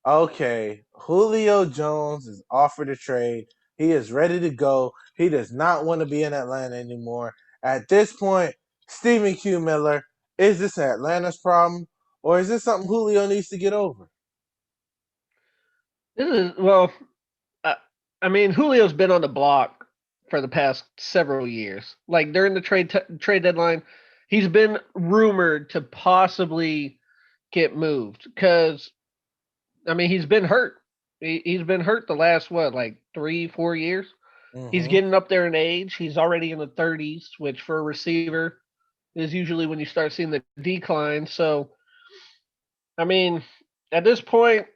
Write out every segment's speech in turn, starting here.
Okay, Julio Jones is offered a trade. He is ready to go. He does not want to be in Atlanta anymore. At this point, Stephen Q. Miller, is this Atlanta's problem, or is this something Julio needs to get over? This is well. Uh, I mean, Julio's been on the block for the past several years. Like during the trade deadline, he's been rumored to possibly get moved because I mean he's been hurt. He's been hurt the last what like 3 4 years. He's Mm-hmm. getting up there in age. He's already in the 30s, which for a receiver is usually when you start seeing the decline. So I mean, at this point,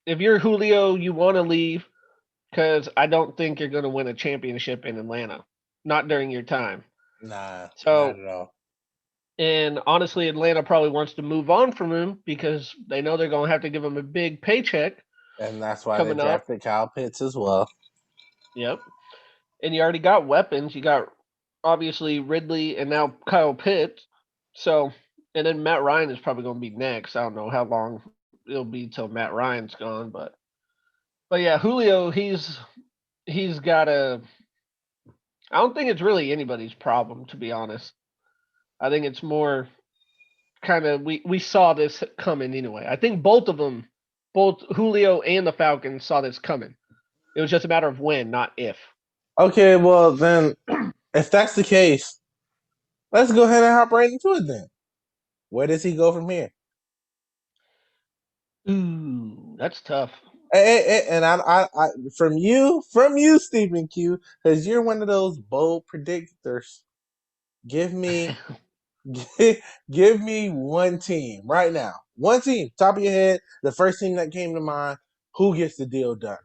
if you're Julio, you want to leave because I don't think you're going to win a championship in Atlanta, not during your time. Nah, not So, at all. and honestly, Atlanta probably wants to move on from him because they know they're going to have to give him a big paycheck And that's why they coming up. drafted Kyle Pitts as well. Yep. And you already got weapons. You got obviously Ridley and now Kyle Pitts. So, and then Matt Ryan is probably going to be next. I don't know how long it'll be till Matt Ryan's gone, but yeah, Julio, he's got a. I don't think it's really anybody's problem to be honest. I think it's more kind of we saw this coming anyway. I think both of them, both Julio and the Falcons saw this coming. It was just a matter of when, not if. Okay, well then, if that's the case, let's go ahead and hop right into it then. Where does he go from here? Ooh, that's tough. And from you, Stephen Q, because you're one of those bold predictors. Give me, give me one team right now. One team, top of your head, the first team that came to mind. Who gets the deal done?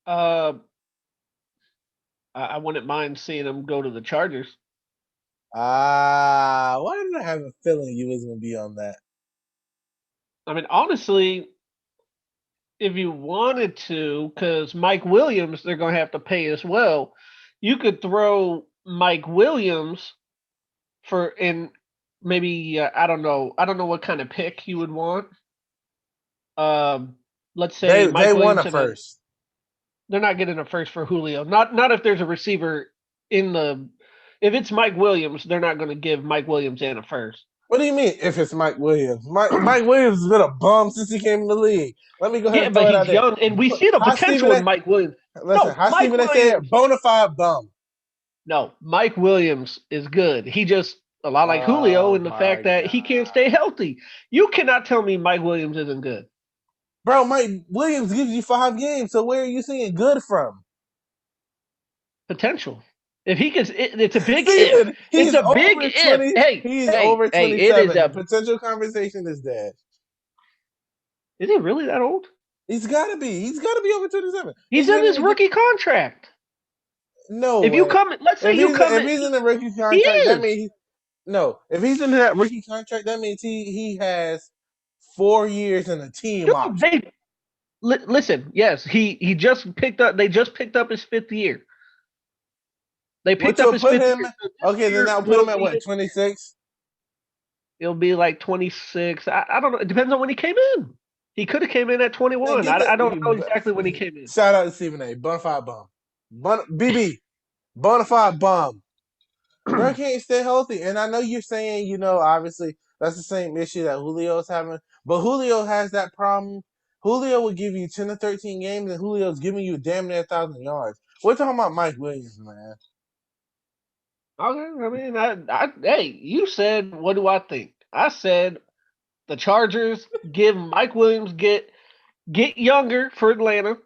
uh, I wouldn't mind seeing him go to the Chargers. Why did I have a feeling you was gonna be on that? I mean, honestly, if you wanted to, because Mike Williams, they're going to have to pay as well. You could throw Mike Williams for in maybe I don't know. I don't know what kind of pick you would want. Um, let's say They Mike won a Williams and a first. they're not getting a first for Julio. Not if there's a receiver in the if it's Mike Williams, they're not going to give Mike Williams and a first. What do you mean if it's Mike Williams? Mike Williams has been a bum since he came in the league. Let me go ahead Yeah, and but throw it out he's there. young, and we see the How potential Stephen in A. Mike Williams. Listen, No, how Mike Stephen A. said, Williams. bona fide bum. No, Mike Williams is good. He just a lot like Julio Oh in the my fact that he can't stay god, healthy. You cannot tell me Mike Williams isn't good. bro! Mike Williams gives you 5 games. So where are you seeing good from? Potential. If he can, it's a big if. Stephen, It's he's a big over if. 20. Hey, He's hey, over hey! It is 27. The a. potential conversation is dead. Is he really that old? He's got to be. He's got to be over 27. He's He's in been in his the game. rookie contract. No If you way. come, let's say you come If in, he's in a rookie he contract, that is. means no. If he's in that rookie contract, that means he has 4 years and a team Dude, option. listen. Yes, he just picked up. They just picked up his 5th year. They Which picked up will his put fifth him. year. So this Okay, then year that'll put will him at be what, 26? it'll be like 26. I don't know. It depends on when he came in. He could have came in at Man, 21. get I don't know the exactly when he came in. shout out to Stephen A. Bonafide bum. BB. Bonafide bum. Bro can't stay healthy. And I know you're saying, obviously that's the same issue that Julio's having. But Julio has that problem. Julio will give you 10 to 13 games, and Julio's giving you damn near 1,000 yards. We're talking about Mike Williams, man. Okay, I mean, hey, you said what do I think? I said the Chargers give Mike Williams get younger for Atlanta,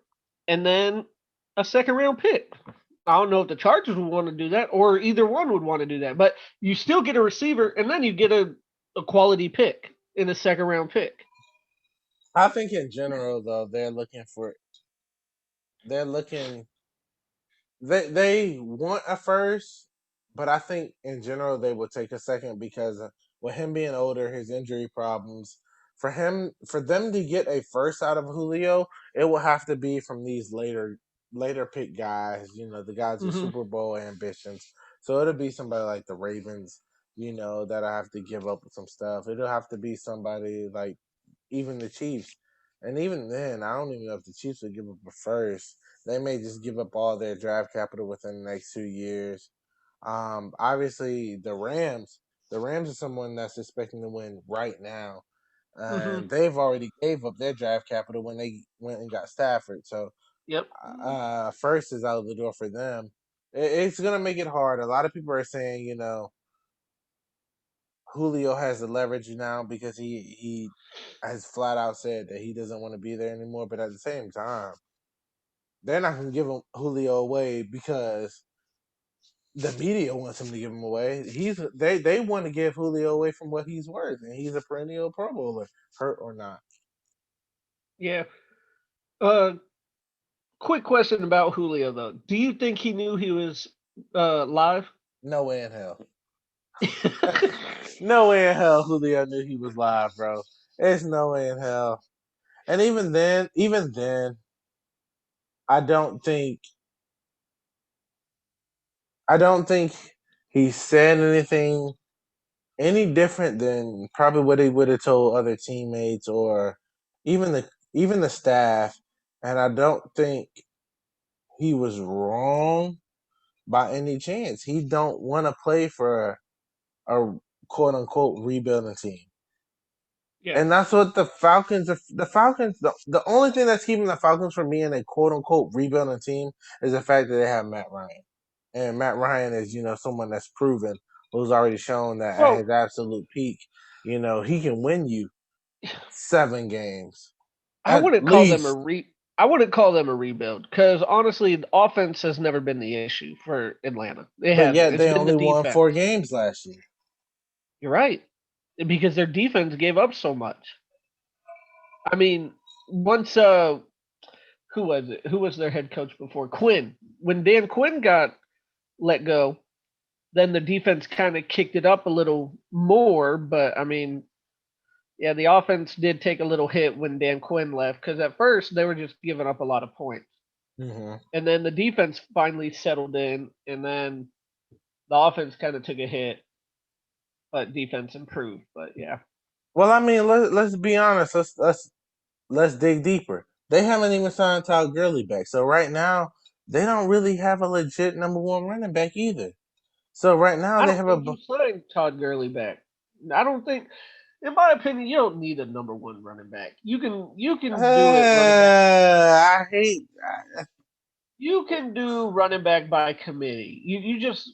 and then a second round pick. I don't know if the Chargers would want to do that, or either one would want to do that. But you still get a receiver, and then you get a quality pick in a second round pick. I think in general, though, they're looking, they want a first, but I think in general they will take a second because with him being older, his injury problems, for them to get a first out of Julio, it will have to be from these later pick guys, the guys with Hmm. Super Bowl ambitions. So it'll be somebody like the Ravens, that I have to give up some stuff. It'll have to be somebody like even the Chiefs. And even then, I don't even know if the Chiefs would give up a first. They may just give up all their draft capital within the next 2 years. Obviously, the Rams are someone that's expecting to win right now, Hmm. and they've already gave up their draft capital when they went and got Stafford. So, Yep. first is out of the door for them. It's gonna make it hard. A lot of people are saying, Julio has the leverage now because he has flat out said that he doesn't want to be there anymore. But at the same time, they're not going to give him Julio away because the media wants him to give him away. They want to give Julio away from what he's worth, and he's a perennial Pro Bowler, hurt or not. Yeah. Uh, quick question about Julio though. Do you think he knew he was live? No way in hell. No way in hell Julio knew he was live, bro. There's no way in hell. And even then, I don't think I don't think he said anything any different than probably what he would have told other teammates or even the staff. And I don't think he was wrong by any chance. He don't want to play for a quote unquote rebuilding team. Yeah. And that's what the only thing that's keeping the Falcons from being a quote unquote rebuilding team is the fact that they have Matt Ryan. And Matt Ryan is, someone that's proven, who's already shown that at Well, his absolute peak, he can win you 7 games. I At wouldn't call them a least. re. I wouldn't call them a rebuild because honestly, the offense has never been the issue for Atlanta. It But hasn't. yet It's they been the only won defense. 4 games last year. You're right, because their defense gave up so much. I mean, once who was it? Who was their head coach before Quinn? When Dan Quinn got let go, then the defense kind of kicked it up a little more. But I mean, yeah, the offense did take a little hit when Dan Quinn left because at first they were just giving up a lot of points, Hmm. and then the defense finally settled in, and then the offense kind of took a hit, but defense improved. But yeah, Well, I mean, let's be honest. Let's dig deeper. They haven't even signed Todd Gurley back. So right now, they don't really have a legit number one running back either. So right now I they don't have think you signed Todd Gurley back. I don't think, in my opinion, you don't need a number one running back. You can do it running back. I hate. You can do running back by committee. You just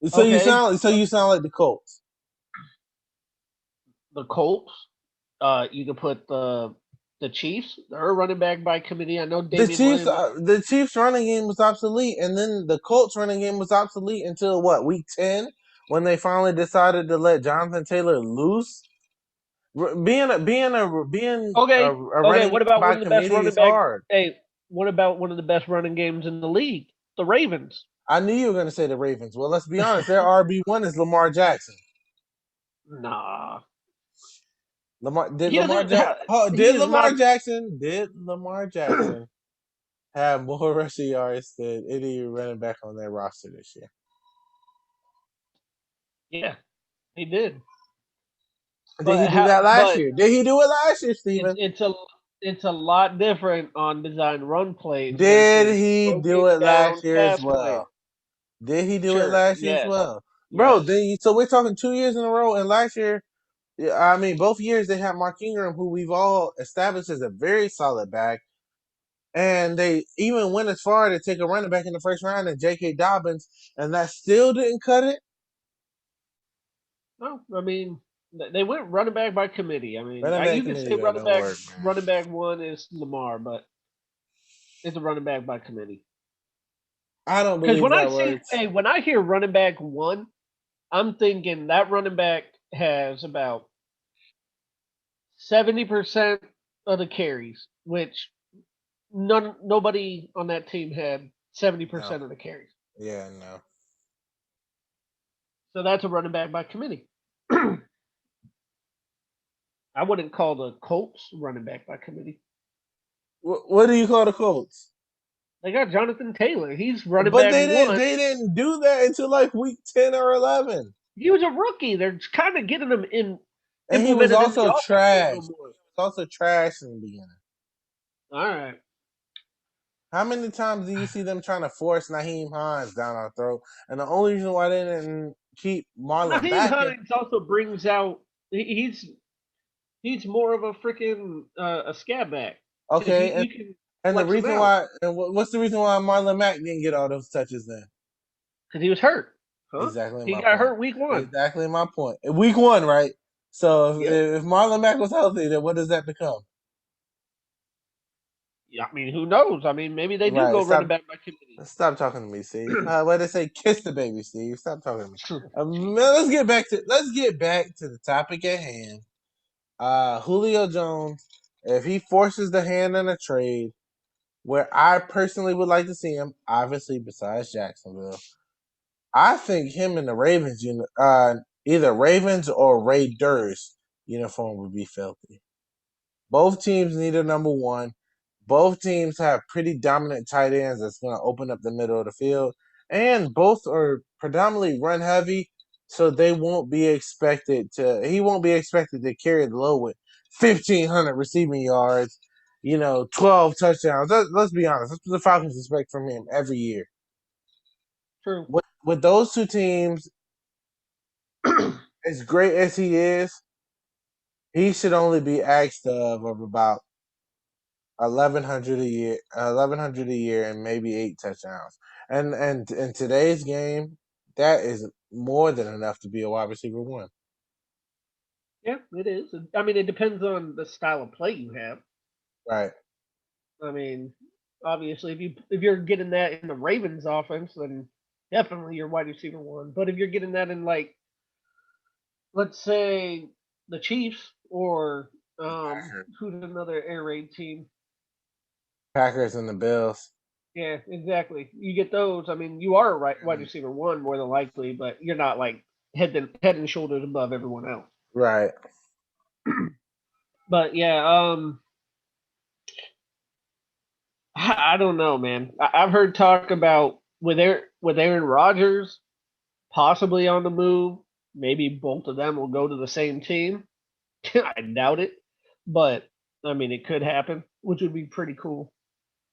So you okay. sound like the Colts. The Colts. You can put the Chiefs. They're running back by committee. I know The Damian Chiefs, Williams. the Chiefs running game was obsolete, and then the Colts running game was obsolete until what, week 10, when they finally decided to let Jonathan Taylor loose. Being a Okay, okay. running What game about by one of the best committee running is back? hard. Hey, what about one of the best running games in the league? The Ravens. I knew you were going to say the Ravens. Well, let's be honest. Their RB1 is Lamar Jackson. Nah, Lamar did he Lamar doesn't Jack have. oh, He is not. Did Lamar Jackson have more rushing yards than any running back on their roster this year? Yeah, he did. Did he do that last But year? Did he do it last year, it's Steven? it's a lot different on design run plays Did versus he do broken it last down year as pass plays. well? Did he do it Sure. last year as Yes. well? Bro, Yes. so we're talking 2 years in a row, and last year, yeah, I mean, both years they had Mark Ingram, who we've all established as a very solid back. And they even went as far to take a running back in the first round and J.K. Dobbins, and that still didn't cut it. No, I mean they went running back by committee. I mean, Running back you could say committee don't work, man. running back one is Lamar, but it's a running back by committee. I don't Because believe that works. when I hear running back one, I'm thinking that running back has about 70% of the carries, which nobody on that team had seventy No. percent of the carries. Yeah, no. So that's a running back by committee. I wouldn't call the Colts running back by committee. What do you call the Colts? They got Jonathan Taylor. He's running But back they didn't. one. They didn't do that until like week 10 or 11. He was a rookie. They're kind of getting him in. And he was implemented in the also offense a trash. little He more. was also trash in the beginning. All right. How many times do you see them trying to force Naheem Hines down our throat? And the only reason why they didn't keep Marlon Naheem back, Hines also brings out. He's more of a freaking a scab back because okay, you can and the flex him reason out why, and what's the reason why Marlon Mack didn't get all those touches then? because he was hurt. Huh? Exactly He my got point. hurt week one. Exactly my point. Week one, right? So Yep. if Marlon Mack was healthy, then what does that become? Yeah, I mean, who knows? I mean, maybe they do Right. go running back by committee. Stop talking to me, Steve. What they say? Kiss the baby, Steve. Stop talking to me. Let's get back to the topic at hand. Julio Jones, if he forces the hand in a trade, where I personally would like to see him, obviously besides Jacksonville, I think him in the Ravens, either Ravens or Raiders uniform would be filthy. Both teams need a number one. Both teams have pretty dominant tight ends that's going to open up the middle of the field, and both are predominantly run heavy, so they won't be expected to. He won't be expected to carry the load with 1,500 receiving yards, 12 touchdowns. Let's be honest. That's what the Falcons expect from him every year. True. With those two teams, as great as he is, he should only be asked of about 1,100 a year, and maybe 8 touchdowns. And in today's game, that is more than enough to be a wide receiver one. Yeah, it is. I mean, it depends on the style of play you have. Right. I mean, obviously, if you're getting that in the Ravens offense, then definitely you're wide receiver one. But if you're getting that in like, let's say, the Chiefs or who's another air raid team? Packers and the Bills. Yeah, exactly. You get those. I mean, you are a wide receiver one more than likely, but you're not like head and shoulders above everyone else. Right. But yeah, I don't know, man. I've heard talk about with Aaron Rodgers possibly on the move. Maybe both of them will go to the same team. I doubt it, but I mean, it could happen, which would be pretty cool.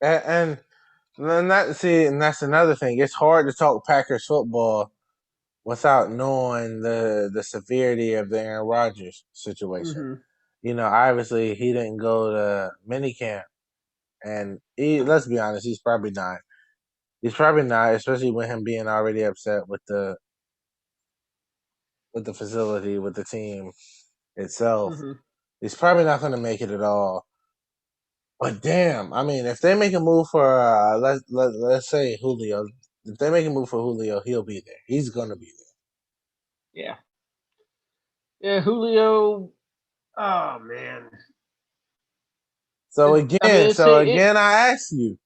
And that's another thing. It's hard to talk Packers football without knowing the severity of the Aaron Rodgers situation. Hmm. Obviously he didn't go to minicamp, and let's be honest, he's probably not. He's probably not, especially with him being already upset with the facility, with the team itself. Hmm. He's probably not going to make it at all. But damn, I mean, if they make a move for let's say Julio, if they make a move for Julio, he'll be there. He's going to be there. Yeah, yeah. Julio. Oh man. So I mean, again, it's so it. again, I ask you,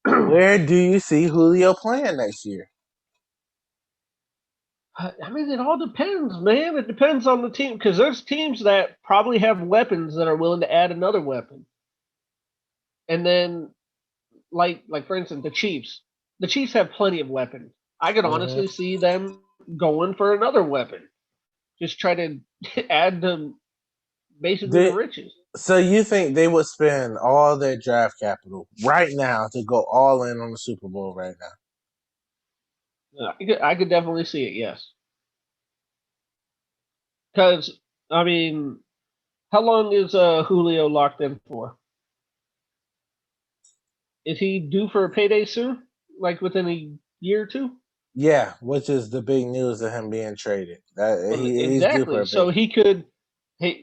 where do you see Julio playing next year? I mean, it all depends, man. It depends on the team because there's teams that probably have weapons that are willing to add another weapon, and then like for instance, the Chiefs. The Chiefs have plenty of weapons. I could honestly Hmm. see them going for another weapon. Just try to add to basically the They, riches. so you think they would spend all their draft capital right now to go all in on the Super Bowl right now? I could definitely see it, yes. Because I mean, how long is Julio locked in for? Is he due for a payday soon? Like within a year or two? Yeah, which is the big news of him being traded. That Well, he's due for exactly. a big. So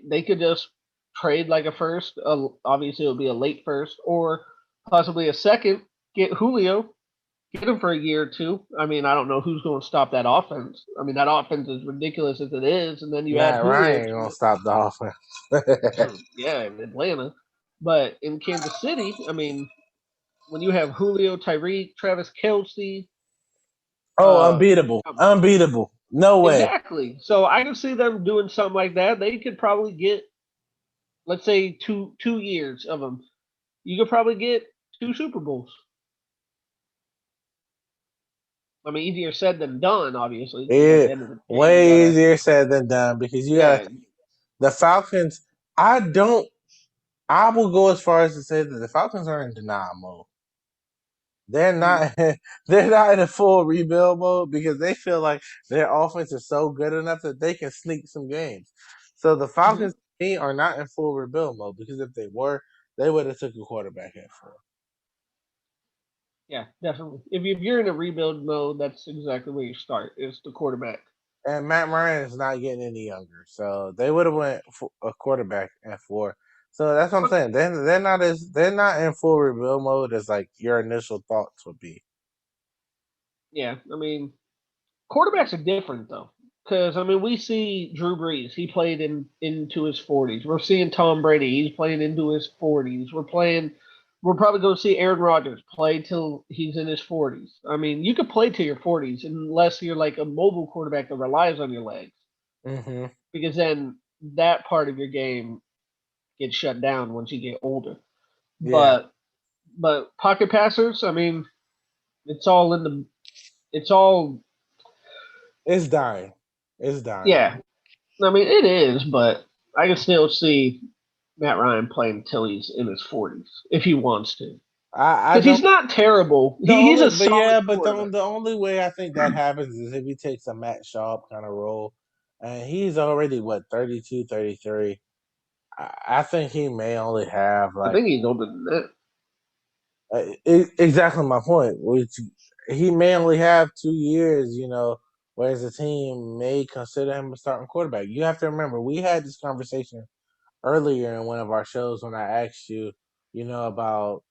they could just trade like a first. Obviously, it'll be a late first or possibly a second. Get Julio, get him for a year or two. I mean, I don't know who's going to stop that offense. I mean, that offense is ridiculous as it is, and then you add Matt Julio Ryan ain't to gonna stop the offense. it. Yeah, in Atlanta, but in Kansas City, I mean, when you have Julio, Tyreek, Travis Kelsey, Oh, uh, unbeatable, unbeatable. No way. exactly. So I can see them doing something like that. They could probably get, let's say, two years of them. You could probably get two Super Bowls. I mean, easier said than done, obviously, because at the It end of the day, you way gotta, easier said than done because you gotta yeah, The Falcons, I don't. I will go as far as to say that the Falcons are in denial mode. They're Mm-hmm. not. They're not in a full rebuild mode because they feel like their offense is so good enough that they can sneak some games. So the Mm-hmm. Falcons to me are not in full rebuild mode because if they were, they would have took a quarterback at four. Yeah, definitely. If you're in a rebuild mode, that's exactly where you start. Is the quarterback. And Matt Ryan is not getting any younger, so they would have went for a quarterback at four. So that's what I'm But saying. They're not in full rebuild mode as like your initial thoughts would be. yeah, I mean, quarterbacks are different though, because I mean, we see Drew Brees. He played into his 40s. We're seeing Tom Brady. He's playing into his 40s. We're playing. We're probably going to see Aaron Rodgers play till he's in his 40s. I mean, you could play till your 40s unless you're like a mobile quarterback that relies on your legs, Hmm. because then that part of your game gets shut down once you get older. Yeah, But pocket passers, I mean, it's all in the it's all it's dying. It's dying. yeah. I mean, it is, but I can still see Matt Ryan playing until he's in his 40s if he wants to, I because don't. he's not terrible. The He's only, a but solid yeah, but quarterback. the only way I think that happens is if he takes a Matt Schaub kind of role, and he's already what 32, 33. I think he may only have I like think he's older than that. exactly my point, which he may only have 2 years, whereas the team may consider him a starting quarterback. You have to remember, we had this conversation earlier in one of our shows when I asked you, about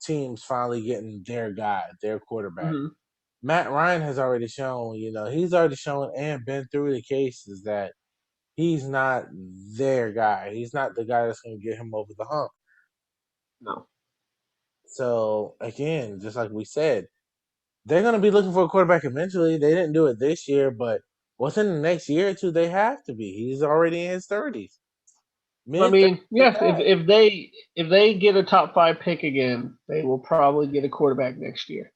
teams finally getting their guy, their quarterback. Hmm. Matt Ryan has already shown, he's already shown and been through the cases that he's not their guy. He's not the guy that's going to get him over the hump. No, So, again, just like we said, they're going to be looking for a quarterback eventually. They didn't do it this year, but within the next year or two, they have to be. He's already in his 30s, I mid 30s mean, at yeah. If that. if they get a top five pick again, they will probably get a quarterback next year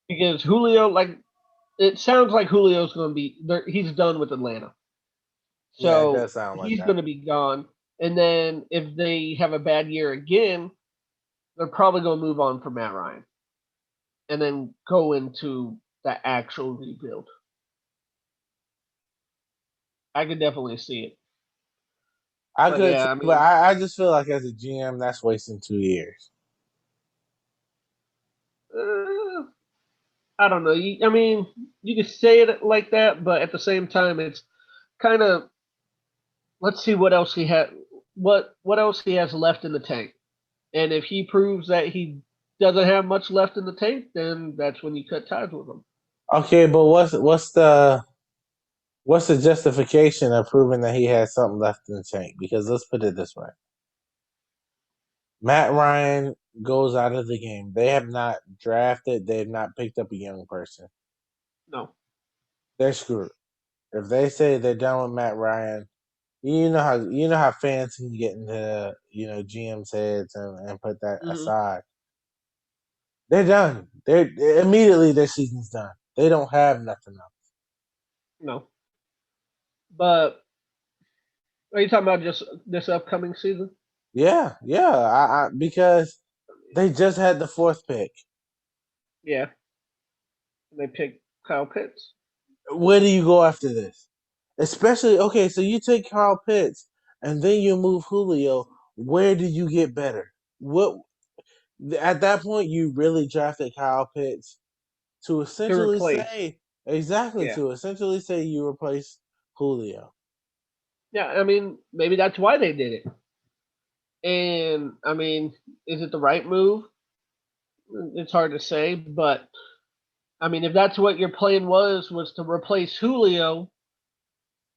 because Julio, like it sounds like Julio's going to be there. He's done with Atlanta, Yeah, it so does sound like he's that. going to be gone. And then if they have a bad year again, they're probably going to move on from Matt Ryan and then go into the actual rebuild. I could definitely see it. I But could too, yeah, I but mean, I just feel like as a GM, that's wasting 2 years. uh, I don't know. I mean, you could say it like that, but at the same time, it's kind of let's see what else he had, what else he has left in the tank. And if he proves that he doesn't have much left in the tank, then that's when you cut ties with him. Okay, but what's the justification of proving that he has something left in the tank? Because let's put it this way: Matt Ryan goes out of the game. They have not drafted. They have not picked up a young person. No. They're screwed. If they say they're done with Matt Ryan, you know how fans can get into GM's heads and put that Hmm. aside. They're done. They're immediately their season's done. They don't have nothing else. No. But are you talking about just this upcoming season? Yeah, yeah. Because they just had the fourth pick. Yeah. They picked Kyle Pitts. Where do you go after this? Especially okay, so you take Carl Pitts and then you move Julio. Where do you get better? What at that point you really drafted Kyle Pitts to To essentially replace. say exactly Yeah. to essentially say you replace Julio. Yeah, I mean, maybe that's why they did it. And I mean, is it the right move? It's hard to say, but I mean, if that's what your plan was to replace Julio,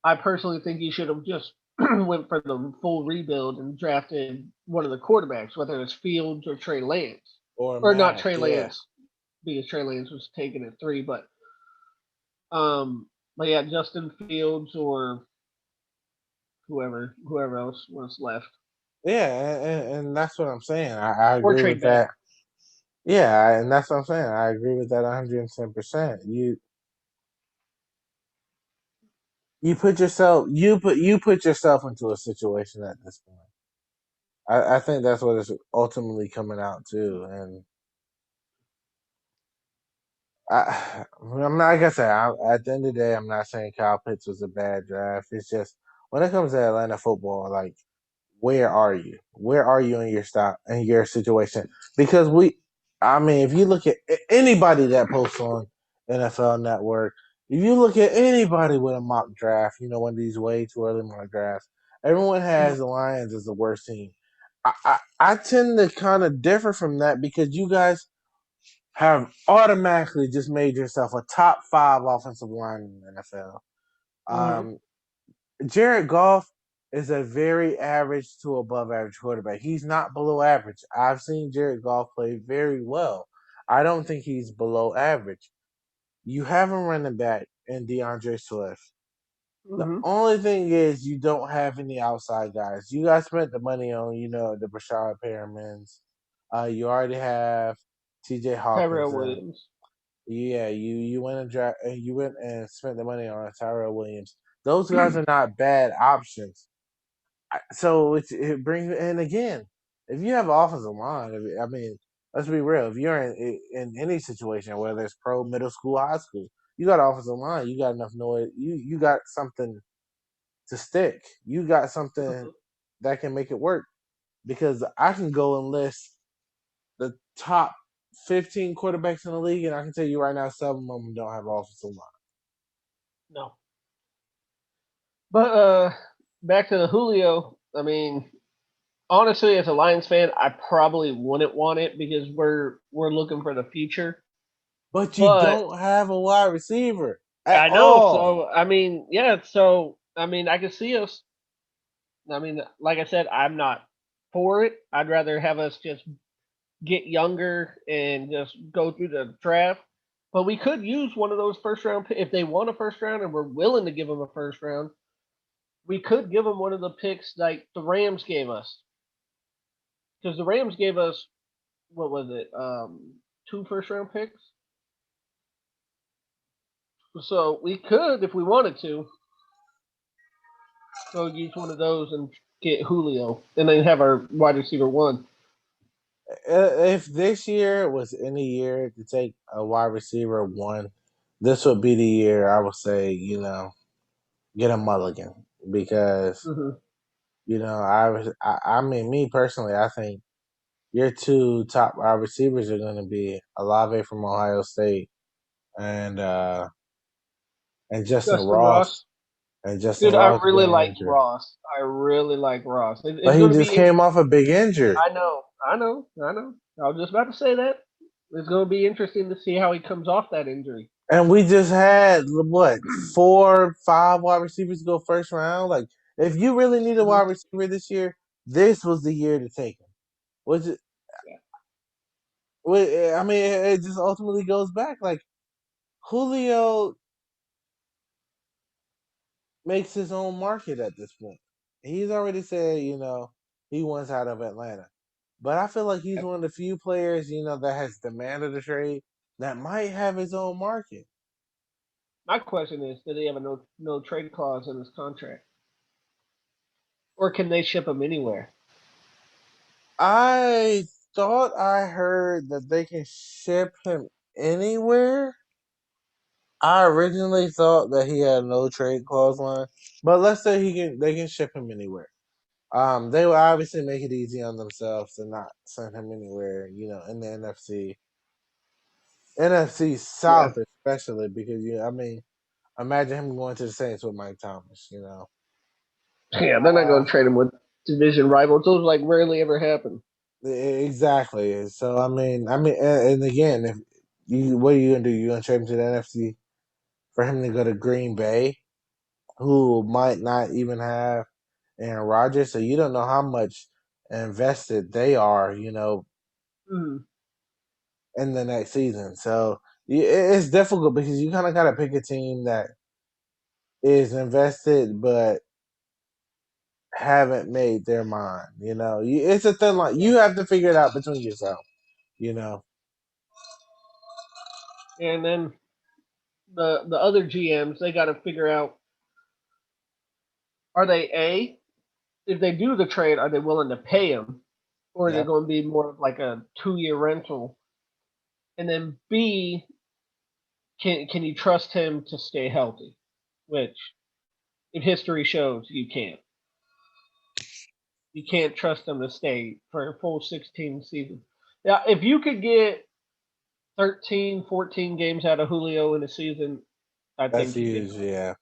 I personally think you should have just went for the full rebuild and drafted one of the quarterbacks, whether it's Fields or Trey Lance, Or or not Mac, Trey yeah. Lance because Trey Lance was taken at three, um, but yeah, Justin Fields or whoever else was left, Yeah, and that's what I'm saying. I or agree trade with back. that. Yeah, and that's what I'm saying. I agree with that 110%. You you put yourself into a situation at this point. I think that's what it's ultimately coming out to, and I'm not like I said. At the end of the day, I'm not saying Kyle Pitts was a bad draft. It's just when it comes to Atlanta football, like where are you? Where are you in your stop in your situation? Because I mean, if you look at anybody that posts on NFL Network, if you look at anybody with a mock draft, one of these way too early mock drafts, everyone has Mhm. the Lions as the worst team. I tend to kind of differ from that because you guys have automatically just made yourself a top five offensive line in the NFL. Mhm. Um, Jared Goff is a very average to above average quarterback. He's not below average. I've seen Jared Goff play very well. I don't think he's below average. You have a running back in DeAndre Swift. The Mhm. only thing is you don't have any outside guys. You guys spent the money on, the Brashad Perrimans. You already have TJ Tyrell Hawkinson. Williams. Yeah, you went and you went and spent the money on Tyrell Williams. Those guys are not bad options. So it brings and again, if you have an offensive line, I mean, let's be real. If you're in any situation, whether it's pro, middle school, high school, you got an offensive line. You got enough noise. You got something to stick. You got something Mhm. that can make it work. Because I can go and list the top 15 quarterbacks in the league, and I can tell you right now, 7 of them don't have offensive line. No. But back to the Julio. I mean, honestly, as a Lions fan, I probably wouldn't want it because we're looking for the future. But you But don't have a wide receiver at I know, all. so I mean, yeah, so I mean, I can see us. I mean, like I said, I'm not for it. I'd rather have us just get younger and just go through the draft. But we could use one of those first round if they want a first round and we're willing to give them a first round. We could give them one of the picks like the Rams gave us because the Rams gave us what was it? Two first round picks. So we could, if we wanted to, go use one of those and get Julio, and then have our wide receiver one. If this year was any year to take a wide receiver one, this would be the year I would say, get a mulligan because, Mm-hmm. I mean, me personally, I think your two top wide receivers are going to be Olave from Ohio State and uh and Justin Justin Ross, Ross and Justin dude, I Ross really being like injured, Ross. I really like Ross. but It's he going to just be came interesting. off a big injury. I know, I know, I know. I was just about to say that. It's going to be interesting to see how he comes off that injury. And we just had what 4, 5 wide receivers go first round. Like, if you really need a Mm-hmm. wide receiver this year, this was the year to take him. Was it? Yeah. I mean, it just ultimately goes back. Like Julio makes his own market at this point. He's already said, he wants out of Atlanta. But I feel like he's one of the few players, that has demanded a trade that might have his own market. My question is, do they have a no trade clause in his contract, or can they ship him anywhere? I thought I heard that they can ship him anywhere. I originally thought that he had no trade clause line, but let's say they can ship him anywhere. They will obviously make it easy on themselves to not send him anywhere, in the NFC Yeah. South especially because I mean, imagine him going to the Saints with Mike Thomas. Yeah, they're not going to trade him with division rivals. Those like rarely ever happen. Exactly. So and again, if what are you gonna do? You gonna trade him to the NFC for him to go to Green Bay, who might not even have Aaron Rodgers, so you don't know how much invested they are, Mm. in the next season. So it's difficult because you kind of got to pick a team that is invested but haven't made their mind. It's a thin line. Yeah. You have to figure it out between yourself. You know, And then the other GMs, they got to figure out. are they a if they do the trade, are they willing to pay him, or is it Yep. going to be more of like a 2 year rental? And then B, can you trust him to stay healthy? Which, if history shows, you can't. You can't trust him to stay for a full 16 season. Now, if you could get 13, 14 games out of Julio in a season, I That's think you could. huge. Yeah.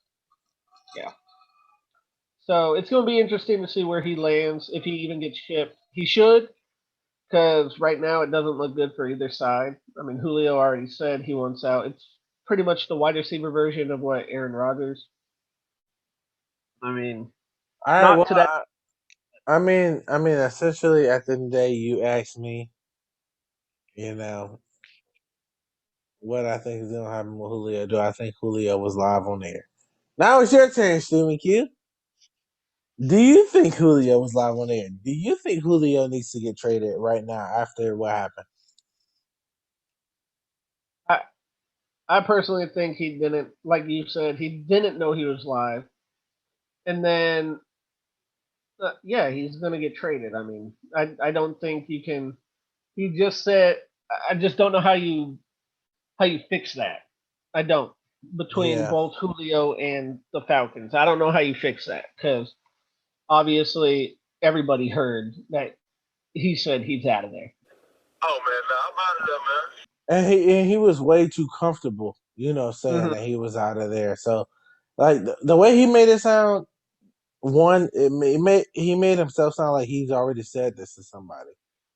Yeah. So it's going to be interesting to see where he lands if he even gets shipped. He should, because right now it doesn't look good for either side. I mean, Julio already said he wants out. It's pretty much the wide receiver version of what Aaron Rodgers. I mean, All right. not Well, to that. essentially, at the end of the day, you asked me, you know, what I think is gonna happen with Julio. Do I think Julio was live on air? Now it's your turn, Stephen Q. Do you think Julio was live on air? Do you think Julio needs to get traded right now after what happened? I, I personally think he didn't, like you said, he didn't know he was live. And then, yeah, he's going to get traded. I mean, I don't think you can. He just said, I just don't know how you fix that. I don't. Between Yeah, both Julio and the Falcons, I don't know how you fix that because obviously everybody heard that he said he's out of there. oh man, no, I'm out of there, man. And he was way too comfortable, saying Hmm. that he was out of there. So, like the way he made it sound, one, he made himself sound like he's already said this to somebody.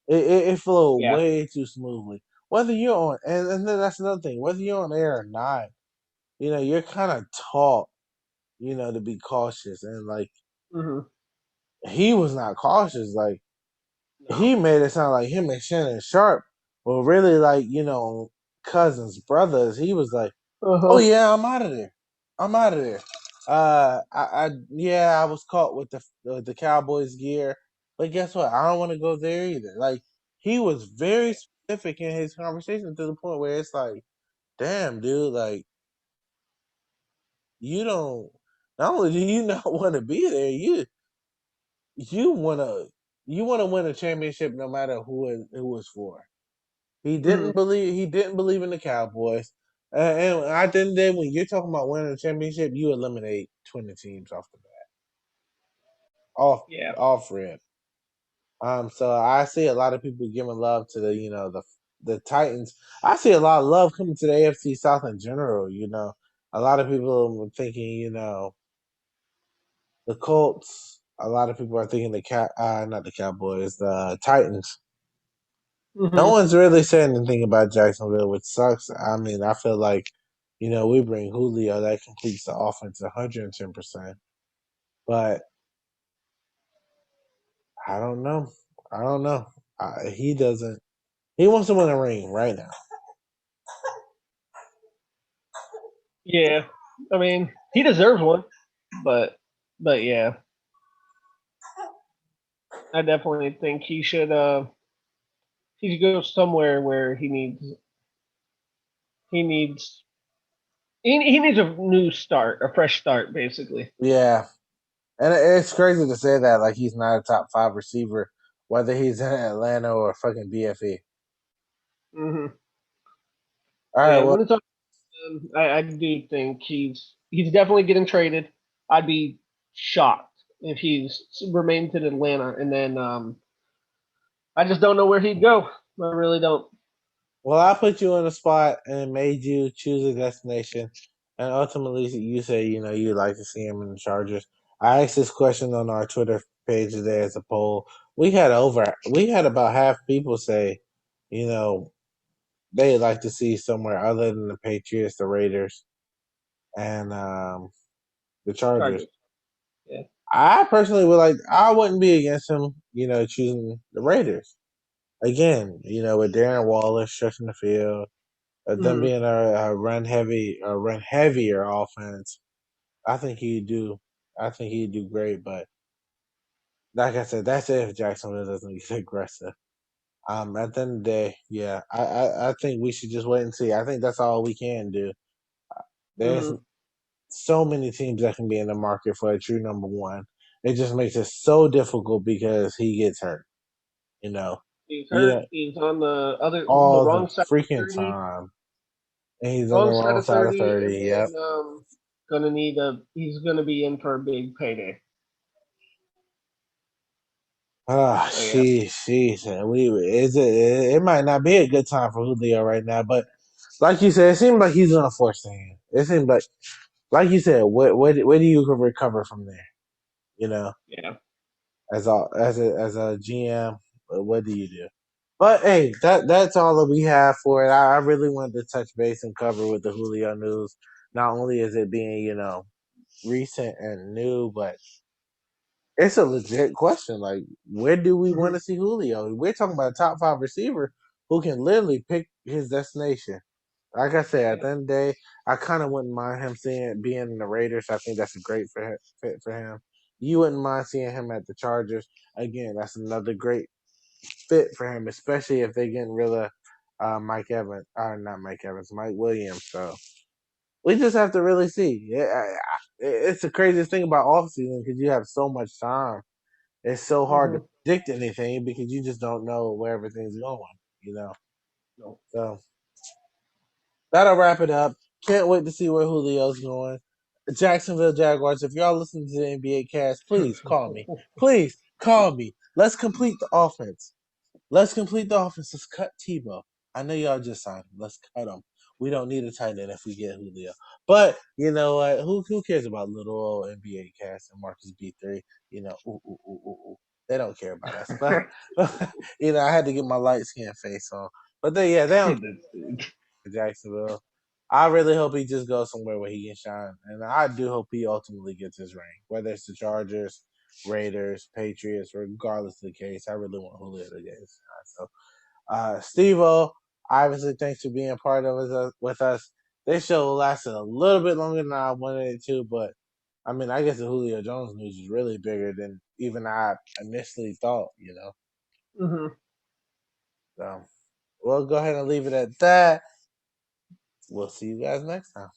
It flowed Yeah. way too smoothly. Whether you're on, and then that's another thing. Whether you're on air or not, you're kind of taught, to be cautious. And like Hmm. he was not cautious. Like No. he made it sound like him and Shannon Sharp were really like cousins, brothers. He was like, Uh "Oh huh. yeah, I'm out of there. I'm out of there." Yeah, I was caught with the Cowboys gear, but guess what? I don't want to go there either. Like he was very specific in his conversation to the point where it's like, damn, dude, like you don't. Not only do you not want to be there, you wanna you wanna win a championship no matter who it's for. Hmm. He didn't believe in the Cowboys. And I think that when you're talking about winning a championship, you eliminate 20 teams off the bat, off Yeah. off rip. So I see a lot of people giving love to the Titans. I see a lot of love coming to the AFC South in general. A lot of people are thinking the Colts. A lot of people are thinking not the Cowboys, the Titans. No Hmm. one's really saying anything about Jacksonville, which sucks. I mean, I feel like, we bring Julio, that completes the offense 110%. But I don't know. I don't know. He doesn't. He wants to win a ring right now. Yeah. I mean, he deserves one, but yeah, I definitely think he should go somewhere where he needs he needs a new start, a fresh start, basically. Yeah, and it's crazy to say that like he's not a top five receiver, whether he's in Atlanta or fucking BFE. Hmm. All right, Yeah, well, when it's I do think he's definitely getting traded. I'd be shocked if he's remained in Atlanta, and then I just don't know where he'd go. I really don't. I put you on the spot and made you choose a destination, and ultimately you say you'd like to see him in the Chargers. I asked this question on our Twitter page today as a poll. We had about half people say, you know, they'd like to see somewhere other than the Patriots, the Raiders, and the Chargers. Chargers. Yeah. I personally would like. I wouldn't be against him, choosing the Raiders again. With Darren Waller stretching the field, them Hmm. being a run heavier offense, I think he'd do. I think he'd do great. But like I said, that's if Jacksonville doesn't get aggressive. At the end of the day, yeah, I think we should just wait and see. I think that's all we can do. There's Hmm. so many teams that can be in the market for a true number one. It just makes it so difficult because he gets hurt. You know, He's you hurt. know, He's on the all the wrong side of freaking 30. time, and he's on the Wrong side wrong of side of 30, 30. and Yep. then gonna need a. He's gonna be in for a big payday. Ah, So yeah. sheesh. We is it? It might not be a good time for Julio right now, but like you said, it seems like he's gonna force the hand. It seems like you said, where do you recover from there? You know, Yeah. as a GM, what do you do? But hey, that's all that we have for it. I really wanted to touch base and cover with the Julio news. Not only is it being recent and new, but it's a legit question. Like, where do we want Hmm. to see Julio? We're talking about a top five receiver who can literally pick his destination. Like I said, at Yeah. the end of the day, I kind of wouldn't mind him being in the Raiders. I think that's a great fit for him. You wouldn't mind seeing him at the Chargers. Again, that's another great fit for him, especially if they're getting rid of Mike Evans, not Mike Evans, Mike Williams. So we just have to really see. It's the craziest thing about offseason because you have so much time. It's so hard to Hmm. predict anything because you just don't know where everything's going. You know, No. so that'll wrap it up. Can't wait to see where Julio's going. Jacksonville Jaguars, if y'all listen to the NBA cast, please call me. Please call me. Let's complete the offense. Let's complete the offense. Let's cut Tebow. I know y'all just signed him. Let's cut him. We don't need a tight end if we get Julio. But you know what? Who cares about little old NBA cast and Marcus B3? You know, they don't care about us. But I had to get my light skin face on. But they don't care about Jacksonville. I really hope he just goes somewhere where he can shine, and I do hope he ultimately gets his ring, whether it's the Chargers, Raiders, Patriots, regardless of the case. I really want Julio to get his shine. So Steve-O, obviously, thanks for being part of us with us. This show lasted a little bit longer than I wanted it to, but I mean, I guess the Julio Jones news is really bigger than even I initially thought. Hmm. So we'll go ahead and leave it at that. We'll see you guys next time.